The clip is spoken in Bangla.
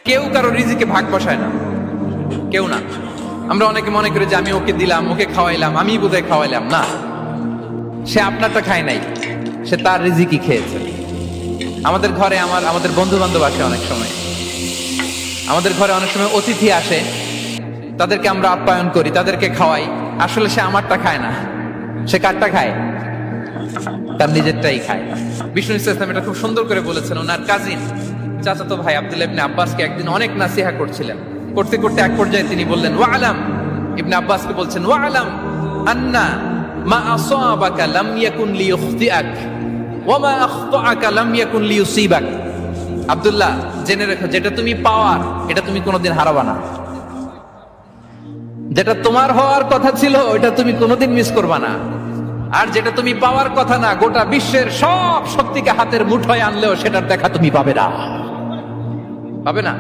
কেউ কারো রিজিকে ভাগ বসায় না, কেউ না। আমরা অনেকে মনে করি যে আমি ওকে দিলাম, ওকে খাওয়াইলাম, আমি বোধহয় খাওয়াইলাম। না, সে আপনারটা খায় নাই, সে তার রিজিকই খেয়েছে। আমাদের ঘরে আমাদের বন্ধু বান্ধব আসে অনেক সময়, আমাদের ঘরে অনেক সময় অতিথি আসে, তাদেরকে আমরা আপ্যায়ন করি, তাদেরকে খাওয়াই। আসলে সে আমারটা খায় না, সে কারটা খায়? তার নিজেরটাই খায়। বিষ্ণু ইসলাম এটা খুব সুন্দর করে বলেছেন। ওনার কাজিন চাচাতো ভাই আব্দুল্লাহ ইবনে আব্বাসকে একদিন অনেক নাসিহা করছিলেন। করতে করতে এক পর্যায়ে তিনি বললেন, ওয়া আলাম, ইবনে আব্বাসকে বলছেন, ওয়া আলাম আন্না মা আসাবাকা লাম ইয়াকুন লিইখতিআক ওয়া মা আখতাআকা লাম ইয়াকুন লিইউসিবাক। আব্দুল্লাহ, জেনে রেখো, যেটা তুমি পাওয়ার এটা তুমি কোনোদিন হারাবা না। যেটা তোমার হওয়ার কথা ছিল ওটা তুমি কোনোদিন মিস করবা না। আর যেটা তুমি পাওয়ার কথা না, গোটা বিশ্বের সব শক্তিকে হাতের মুঠোয় আনলেও সেটার দেখা তুমি পাবে না, পাবে না।